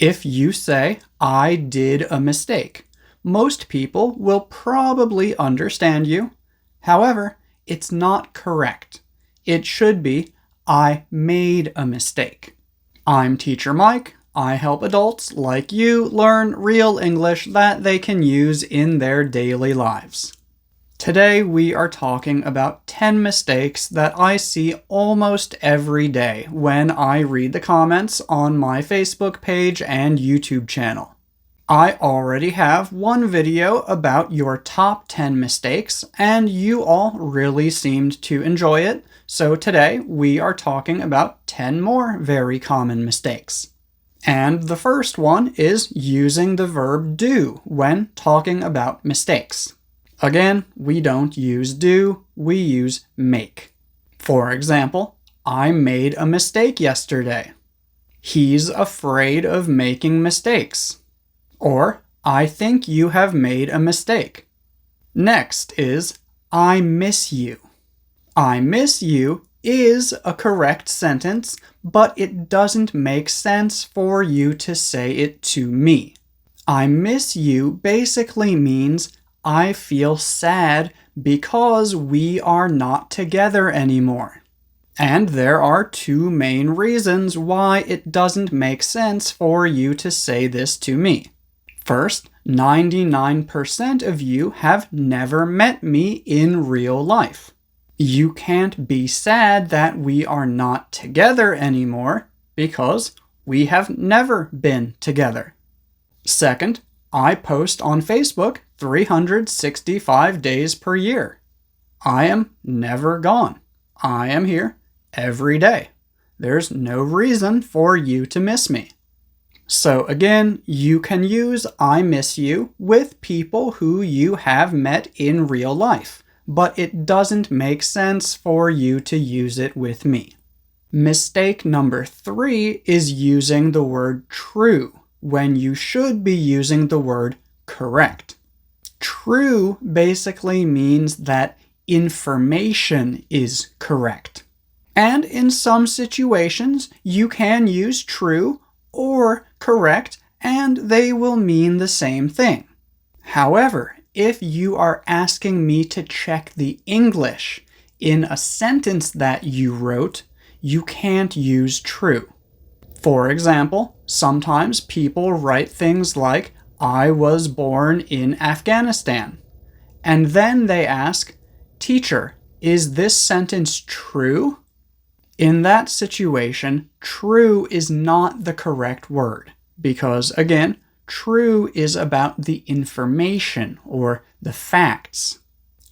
If you say, I did a mistake, most people will probably understand you. However, it's not correct. It should be, I made a mistake. I'm Teacher Mike. I help adults like you learn real English that they can use in their daily lives. Today we are talking about 10 mistakes that I see almost every day when I read the comments on my Facebook page and YouTube channel. I already have one video about your top 10 mistakes, and you all really seemed to enjoy it, so today we are talking about 10 more very common mistakes. And the first one is using the verb do when talking about mistakes. Again, we don't use do, we use make. For example, I made a mistake yesterday. He's afraid of making mistakes. Or, I think you have made a mistake. Next is, I miss you. I miss you is a correct sentence, but it doesn't make sense for you to say it to me. I miss you basically means I feel sad because we are not together anymore. And there are two main reasons why it doesn't make sense for you to say this to me. First, 99% of you have never met me in real life. You can't be sad that we are not together anymore because we have never been together. Second, I post on Facebook 365 days per year. I am never gone. I am here every day. There's no reason for you to miss me. So again, you can use I miss you with people who you have met in real life, but it doesn't make sense for you to use it with me. Mistake number 3 is using the word true when you should be using the word correct. True basically means that information is correct. And in some situations, you can use true or correct, and they will mean the same thing. However, if you are asking me to check the English in a sentence that you wrote, you can't use true. For example, sometimes people write things like, I was born in Afghanistan. And then they ask, Teacher, is this sentence true? In that situation, true is not the correct word because, again, true is about the information or the facts.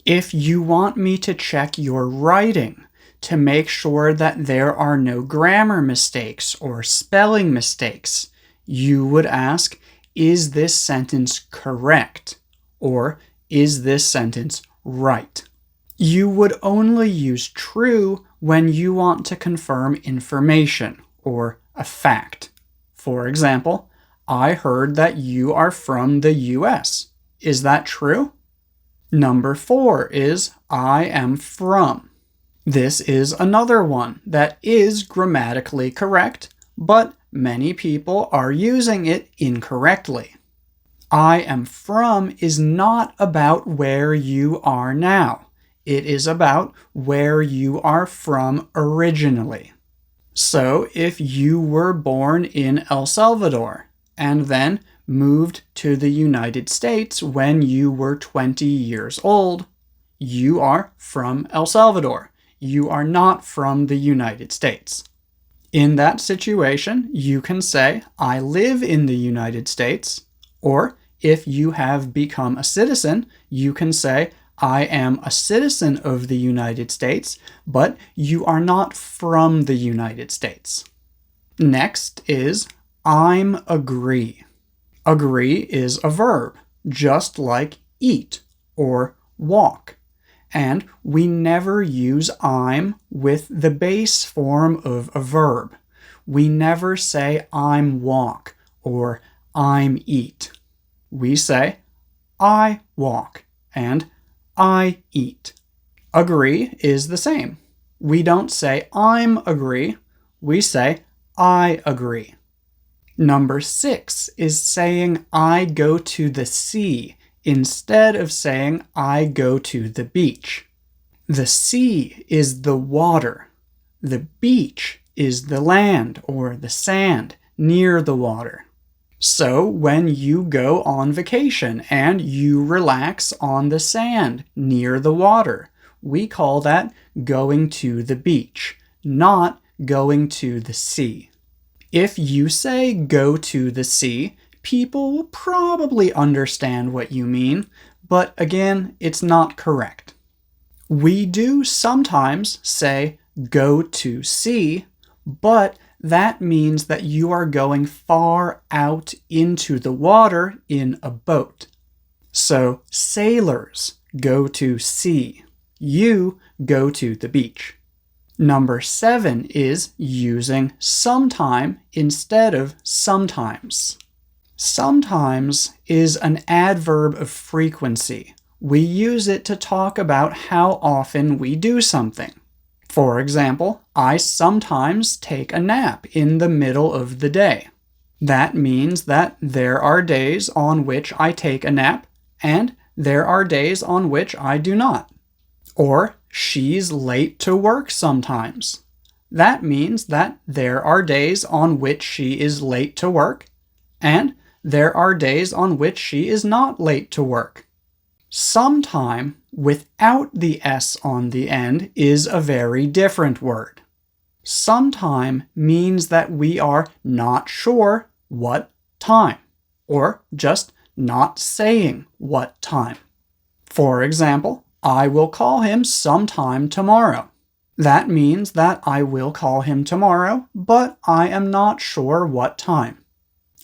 If you want me to check your writing to make sure that there are no grammar mistakes or spelling mistakes, you would ask, is this sentence correct? Or is this sentence right? You would only use true when you want to confirm information or a fact. For example, I heard that you are from the US. Is that true? Number 4 is I am from. This is another one that is grammatically correct, but many people are using it incorrectly. I am from is not about where you are now. It is about where you are from originally. So if you were born in El Salvador and then moved to the United States when you were 20 years old, you are from El Salvador. You are not from the United States. In that situation, you can say, I live in the United States, or if you have become a citizen, you can say, I am a citizen of the United States, but you are not from the United States. Next is I'm agree. Agree is a verb, just like eat or walk. And we never use I'm with the base form of a verb. We never say I'm walk or I'm eat. We say I walk and I eat. Agree is the same. We don't say I'm agree, we say I agree. Number 6 is saying I go to the sea instead of saying I go to the beach. The sea is the water. The beach is the land or the sand near the water. So when you go on vacation and you relax on the sand near the water, we call that going to the beach, not going to the sea. If you say go to the sea, people will probably understand what you mean, but again, it's not correct. We do sometimes say go to sea, but that means that you are going far out into the water in a boat. So sailors go to sea. You go to the beach. Number 7 is using sometime instead of sometimes. Sometimes is an adverb of frequency. We use it to talk about how often we do something. For example, I sometimes take a nap in the middle of the day. That means that there are days on which I take a nap, and there are days on which I do not. Or, she's late to work sometimes. That means that there are days on which she is late to work, and there are days on which she is not late to work. Sometime without the S on the end is a very different word. Sometime means that we are not sure what time, or just not saying what time. For example, I will call him sometime tomorrow. That means that I will call him tomorrow, but I am not sure what time.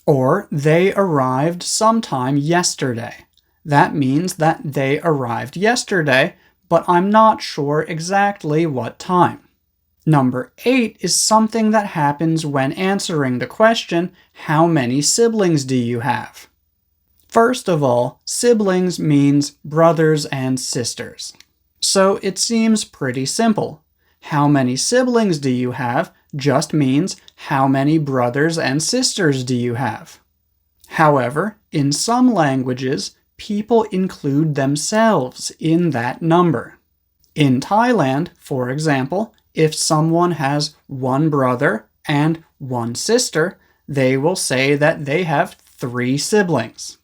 Or they arrived sometime yesterday. That means that they arrived yesterday, but I'm not sure exactly what time. Number 8 is something that happens when answering the question, how many siblings do you have? First of all, siblings means brothers and sisters. So it seems pretty simple. How many siblings do you have just means how many brothers and sisters do you have? However, in some languages, people include themselves in that number. In Thailand, for example, if someone has one brother and one sister, they will say that they have 3 siblings.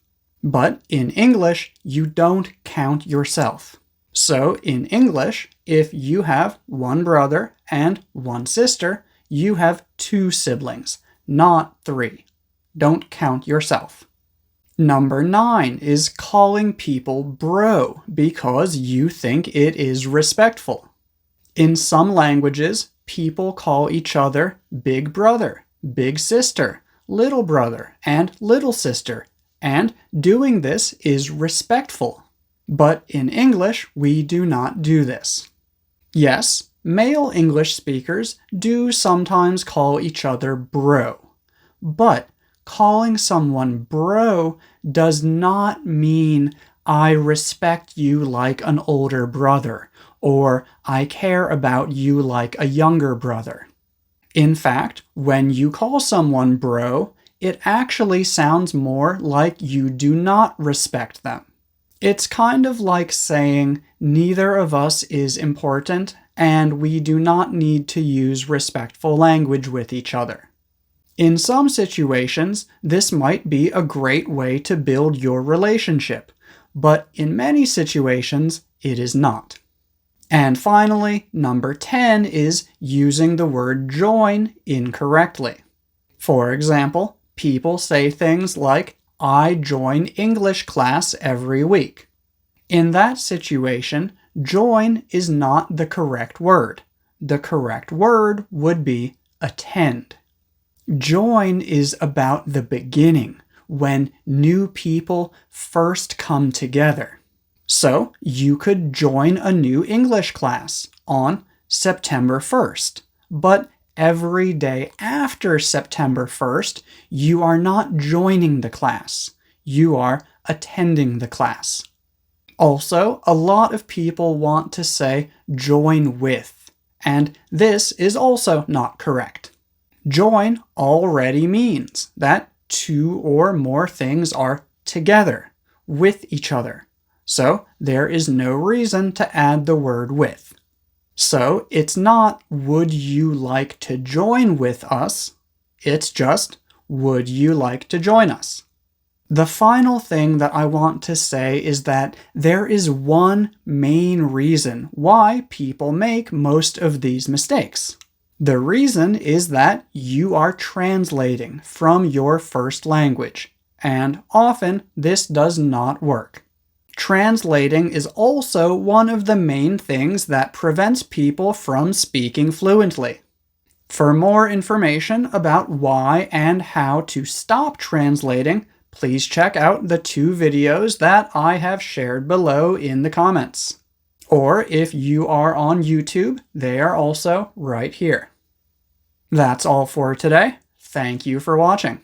But in English, you don't count yourself. So in English, if you have one brother and one sister, you have 2 siblings, not 3. Don't count yourself. Number 9 is calling people bro because you think it is respectful. In some languages, people call each other big brother, big sister, little brother, and little sister, and doing this is respectful. But in English, we do not do this. Yes, male English speakers do sometimes call each other bro, but calling someone bro does not mean I respect you like an older brother, or I care about you like a younger brother. In fact, when you call someone bro, it actually sounds more like you do not respect them. It's kind of like saying neither of us is important and we do not need to use respectful language with each other. In some situations, this might be a great way to build your relationship, but in many situations, it is not. And finally, number 10 is using the word join incorrectly. For example, people say things like, I join English class every week. In that situation, join is not the correct word. The correct word would be attend. Join is about the beginning, when new people first come together. So you could join a new English class on September 1st, but every day after September 1st, you are not joining the class. You are attending the class. Also, a lot of people want to say join with, and this is also not correct. Join already means that two or more things are together, with each other. So there is no reason to add the word with. So it's not, would you like to join with us? It's just, would you like to join us? The final thing that I want to say is that there is one main reason why people make most of these mistakes. The reason is that you are translating from your first language, and often this does not work. Translating is also one of the main things that prevents people from speaking fluently. For more information about why and how to stop translating, please check out the 2 videos that I have shared below in the comments. Or if you are on YouTube, they are also right here. That's all for today. Thank you for watching.